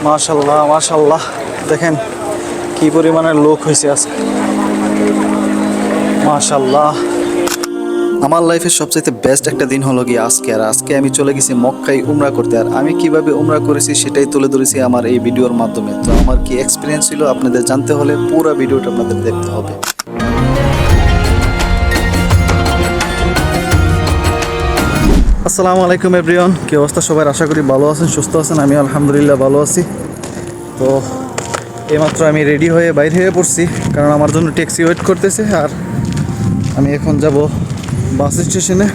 মাশাআল্লাহ মাশাআল্লাহ, দেখেন কি পরিমাণের লোক হয়েছে আজকে। মাশাআল্লাহ, আমার লাইফের সবচেয়ে বেস্ট একটা দিন হলো গিয়ে আজকে। আর আজকে আমি চলে গেছি মক্কায় উমরা করতে। আর আমি কিভাবে উমরা করেছি সেটাই তুলে ধরেছি আমার এই ভিডিওর মাধ্যমে। তো আমার কি এক্সপিরিয়েন্স ছিল আপনাদের জানতে হলে পুরো ভিডিওটা আপনাদের দেখতে হবে। আসসালামু আলাইকুম এভরিওয়ান, কি অবস্থা সবার? আশা করি ভালো আছেন, সুস্থ আছেন। আমি আলহামদুলিল্লাহ ভালো আছি। তো এইমাত্র আমি রেডি হয়ে বাইরে হয়ে পড়ছি, কারণ আমার জন্য ট্যাক্সি ওয়েট করতেছে। আর আমি এখন যাব বাস স্টেশনে।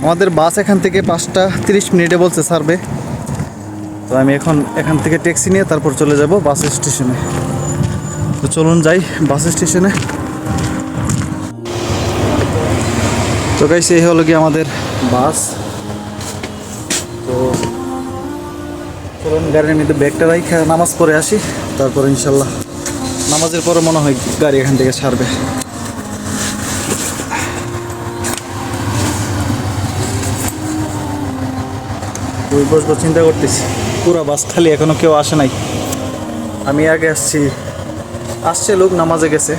আমাদের বাস এখান থেকে 5টা 30 মিনিটে বলছে ছাড়বে। তো আমি এখন এখান থেকে ট্যাক্সি নিয়ে তারপর চলে যাব বাস স্টেশনে। তো চলুন যাই বাস স্টেশনে। তো গাইস, এই হলো কি আমাদের বাস। তো চলুন গাড়ির মধ্যে ব্যাগটা রাখি, নামাজ পড়ে আসি, তারপর ইনশাল্লাহ নামাজের পরে মনে হয় গাড়ি এখান থেকে ছাড়বে। ওই বসবো চিন্তা করতেছি, পুরো বাস খালি, এখনো কেউ আসে নাই। আমি আগে আসছে লোক নামাজে গেছে।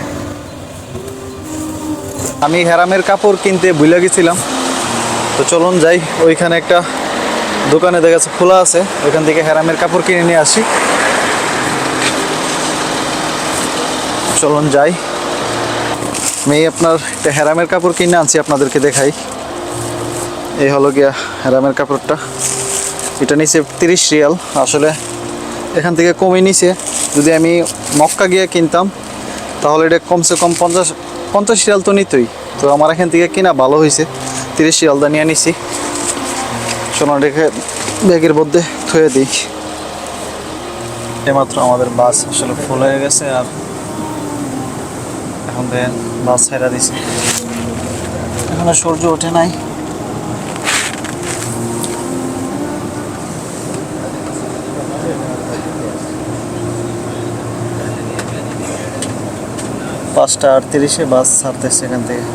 আমি হেরামের কাপড় কিনতে ভুলে গেছিলাম। তো চলুন যাই, ওইখানে একটা দোকানে দেখা যাচ্ছে খোলা আছে, ওইখান থেকে হেরামের কাপড় কিনে নিয়ে আসি। চলুন যাই। আমি আপনার একটা হেরামের কাপড় কিনে আনছি, আপনাদেরকে দেখাই। এই হলো গিয়া হেরামের কাপড়টা। এটা নিচে 30 রিয়াল। আসলে এখান থেকে কমে নিছে। যদি আমি মক্কা গিয়ে কিনতাম তাহলে এটা কমসে কম 50 রিয়াল তো নিতই। তো আমার এখান থেকে কিনা ভালো হয়েছে, 30 রিয়াল দা নিয়ে নিছি। চলুন রেখে ব্যাগের মধ্যে থুয়ে দিই। এইমাত্র আমাদের বাস আসলে ফুল হয়ে গেছে, আর এখন দেখেন বাস ছেড়ে দিছে। এখনো সূর্য ওঠে নাই। পাঁচটা 38-এ বাস ছাড়তেছে এখান থেকে।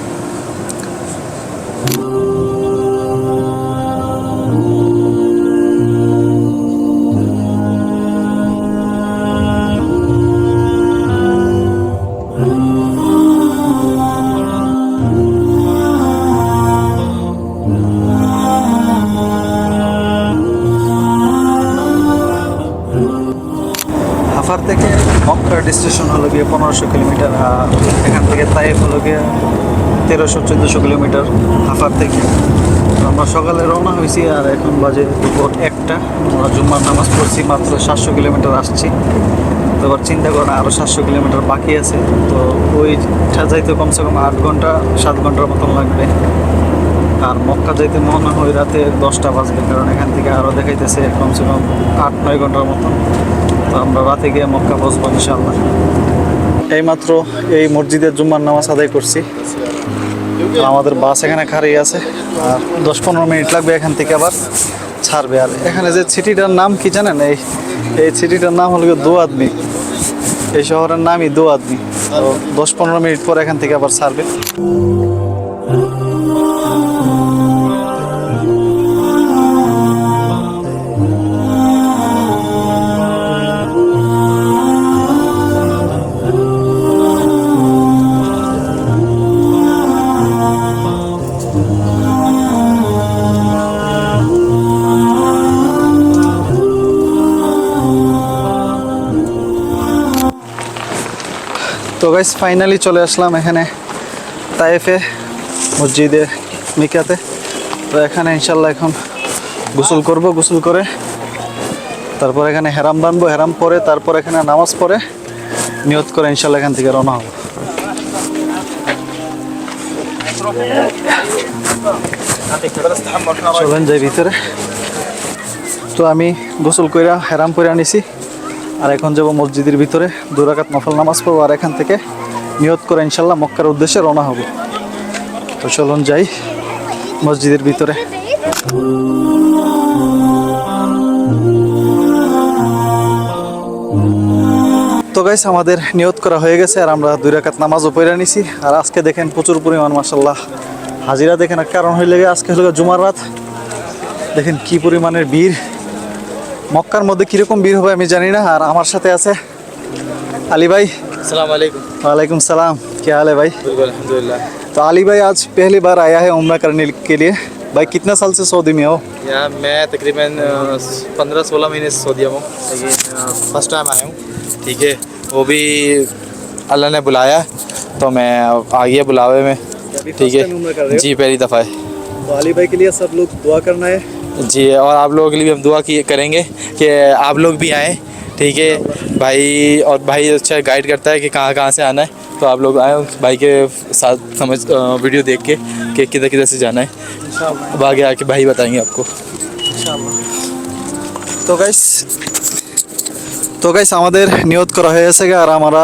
হাফার থেকে মক্কার স্টেশন হলো গিয়ে 1500 কিলোমিটার। আর এখান থেকে তাইফ হলো গিয়ে 1300-1400 কিলোমিটার হাফার থেকে। আমরা সকালে রওনা হয়েছি, আর এখন বাজে দুপুর 1টা। আমরা জুম্মার নামাজ পড়ছি, মাত্র 700 কিলোমিটার আসছি। তো এবার চিন্তা করেন আরও 700 কিলোমিটার বাকি আছে। তো ওইটা যাইতে কমসে কম 8 ঘন্টা 7 ঘন্টার মতন লাগবে। আর মক্কা যাইতে মনে হয় রাতে 10টা বাজবে, কারণ এখান থেকে আরও দেখাইতেছে কমসে কম 8-9 ঘন্টার মতন। তো আমরা রাতে গিয়ে মক্কা পৌঁছবো ইনশাআল্লাহ। এইমাত্র এই মসজিদের জুম্মার নামাজ আদায় করছি। আমাদের বাস এখানে খাড়িয়ে আছে, আর 10-15 মিনিট লাগবে এখান থেকে আবার ছাড়বে। আর এখানে যে সিটিটার নাম কি জানেন? এই সিটিটার নাম হলো দোয়াদমি। এই শহরের নামই দোয়াদমি। তো 10-15 মিনিট পর এখান থেকে আবার ছাড়বে। তো গাইস, ফাইনালি চলে আসলাম এখানে তায়েফে, মসজিদে মিকাতে। তো এখানে ইনশাল্লাহ এখন গোসল করব। গোসল করে তারপর এখানে হেরাম বানবো। হেরাম পরে তারপর এখানে নামাজ পড়ে নিয়ত করে ইনশাল্লাহ এখান থেকে রওনা হব। চলেন যাই ভিতরে। তো আমি গোসল কইরা হেরাম পরে আনিছি, আর এখন যাব মসজিদের ভিতরে 2 রাকাত নফল নামাজ পড়বো। আর এখান থেকে নিয়ত করে ইনশাল্লাহ মক্কার উদ্দেশ্যে রওনা হব। তো চলুন যাই মসজিদের ভিতরে। তো গাইস, আমাদের নিয়ত করা হয়ে গেছে, আর আমরা 2 রাকাত নামাজও পড়ে নিছি। আর আজকে দেখেন প্রচুর পরিমাণ মাশাআল্লাহ হাজিরা দেখেন। আর কারণ হইলে আজকে হলো জুমার রাত, দেখেন কি পরিমাণের ভিড়। মক্কার মধ্যে কীরকম ভিড় হবে আমি জানি না। আর আমার সাথে আছে अली भाई। अस्सलाम वालेकुम। वालेकुम सलाम, क्या हाल है भाई? बिल्कुल अल्हम्दुलिल्लाह। तो अली भाई आज पहली बार आया है उम्रा करने के लिए। भाई कितने साल से सऊदी में हो? यहाँ मैं तकरीबन 15-16 महीने से सऊदी में हूँ, लेकिन फर्स्ट टाइम आया हूँ। ठीक है, वो भी अल्लाह ने बुलाया तो मैं आ गया बुलावे में। ठीक है जी, पहली दफ़ा है। तो अली भाई के लिए सब लोग दुआ करना है जी, और आप लोगों के लिए भी हम दुआ की करेंगे कि आप लोग भी आएँ। ठीक है भाई, और भाई अच्छा गाइड करता है कि कहाँ कहाँ से आना है, तो आप लोग आए भाई के साथ समझ वीडियो देख के कि किधर किधर से जाना है। अब आगे आके भाई बताएंगे आपको। তো গাইস আমাদের নিয়ত করা হয়ে গেছে আর আমরা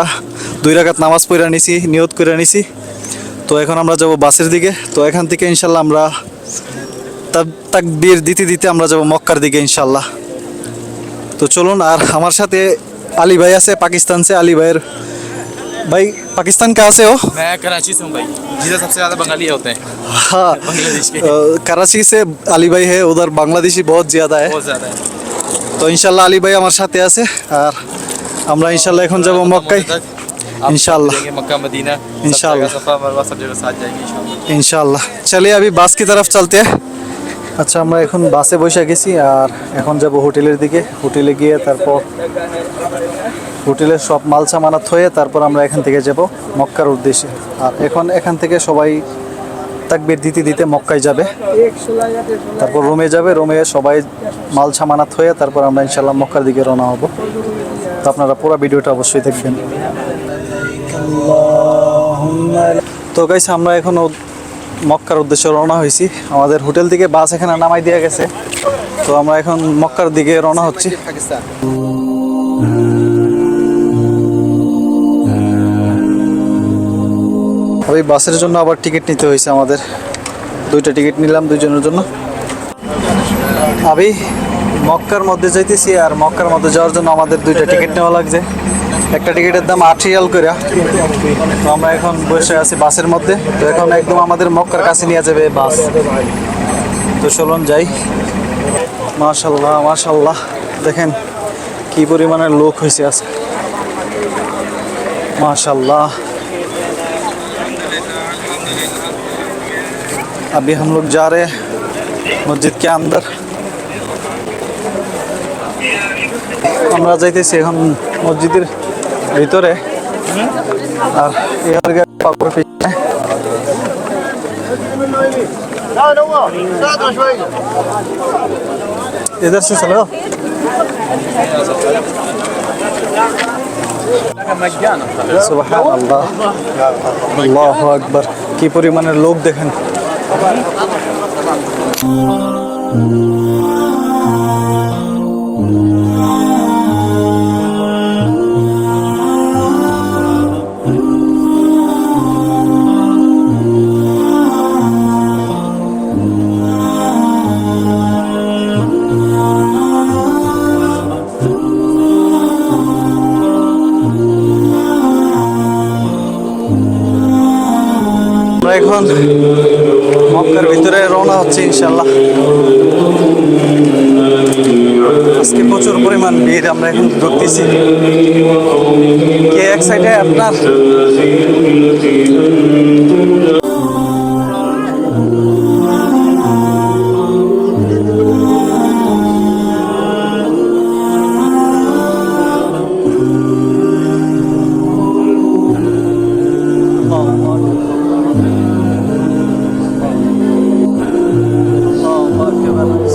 2 রাকাত নামাজ পড়ে নিছি, নিয়ত করে নিছি। তো এখন আমরা যাব বাসের দিকে। তো এখান থেকে ইনশাল্লাহ আমরা তাকবীর দিতে দিতে আমরা যাব মক্কার দিকে ইনশাল্লাহ। तो चलून। और हमारे साथ अली भाई से पाकिस्तान से। अली भाई पाकिस्तान कहाँ से हो? मैं कराची से हूँ भाई, जिधर सबसे ज़्यादा बंगाली होते हैं। हाँ, बांग्लादेश के कराची से अली भाई है, उधर बांग्लादेशी बहुत ज़्यादा है। बहुत ज़्यादा है। तो इंशाल्लाह अली भाई हमारे साथ আছে আর আমরা ইনশাল্লাহ এখন যাব মক্কায় इंशाल्लाह। मक्का मदीना इंशाल्लाह। सफ़ा मरवा सब जगह साथ जाएंगे इंशाल्लाह। इंशाल्लाह। चलिए अभी बस की तरफ चलते हैं। আচ্ছা আমরা এখন বাসে বসে গেছি আর এখন যাব হোটেলের দিকে। হোটেলে গিয়ে তারপর হোটেলের সব মাল সামানাত হয়ে তারপর আমরা এখান থেকে যাব মক্কার উদ্দেশ্যে। আর এখন এখান থেকে সবাই তাকবীর দিতে দিতে মক্কায় যাবে, তারপর রুমে যাবে। রুমে সবাই মাল সামানাত হয়ে তারপর আমরা ইনশাল্লাহ মক্কার দিকে রওনা হব। তো আপনারা পুরো ভিডিওটা অবশ্যই দেখবেন। তো গাইস আমরা এখন মক্কার উদ্দেশ্যে রওনা হয়েছি। আমাদের হোটেল থেকে বাস এখানে নামাই দেওয়া গেছে। তো আমরা এখন মক্কার দিকে রওনা হচ্ছি। ওই বাসের জন্য আবার টিকিট নিতে হয়েছে আমাদের। 2টা টিকিট নিলাম 2 জনের জন্য। আমি মক্কার মধ্যে যাইতেছি আর মক্কার মধ্যে যাওয়ার জন্য আমাদের 2টা টিকিট নেওয়া লাগছে। একটা টিকিটের দাম 8 রিয়াল করে। তো আমরা এখন বসে আছি বাসের মধ্যে। তো এখন একদম আমাদের মক্কার কাছে নিয়ে যাবে বাস। তো চলুন যাই। মাশাআল্লাহ মাশাআল্লাহ, দেখেন কি পরিমাণের লোক হয়েছে আছে। माशाल्लाह। अभी हम लोग जा रहे हैं मस्जिद के अंदर। আমরা যাইতেছি এখন মসজিদের ভিতরে। আর এর পাপড় পিছনে इधर से चलो। সুবহান আল্লাহ, আল্লাহু আকবার। কি পরিমাণের লোক দেখেন। এখন মক্কার ভিতরে রওনা হচ্ছে ইনশাআল্লাহ। আজকে প্রচুর পরিমাণ ভিড়, আমরা এখন ঢুকতেছি। কে এক সাইডে আপনার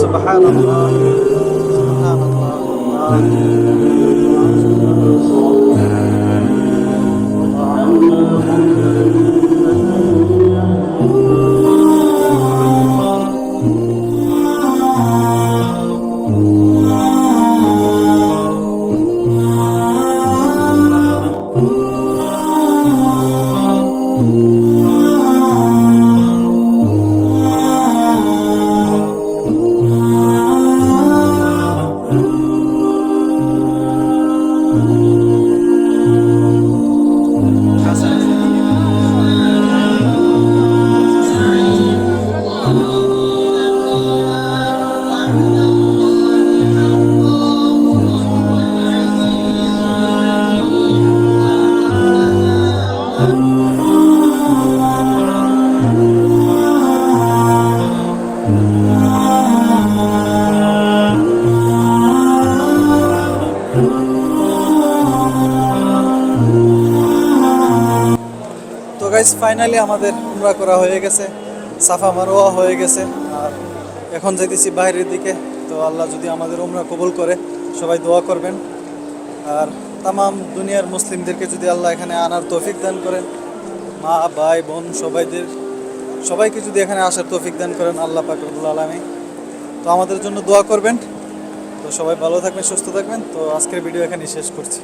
سبحان الله سبحان الله। গাইস ফাইনালি আমাদের উমরা করা হয়ে গেছে, সাফা মারোয়া হয়ে গেছে। আর এখন যাইতেছি বাইরের দিকে। তো আল্লাহ যদি আমাদের উমরা কবুল করে, সবাই দোয়া করবেন। আর তামাম দুনিয়ার মুসলিমদেরকে যদি আল্লাহ এখানে আনার তৌফিক দান করেন, মা ভাই বোন সবাইকে যদি এখানে আসার তৌফিক দান করেন আল্লাহ পাক রব্বুল আলামিন, তো আমাদের জন্য দোয়া করবেন। তো সবাই ভালো থাকবেন, সুস্থ থাকবেন। তো আজকের ভিডিও এখানেই শেষ করছি।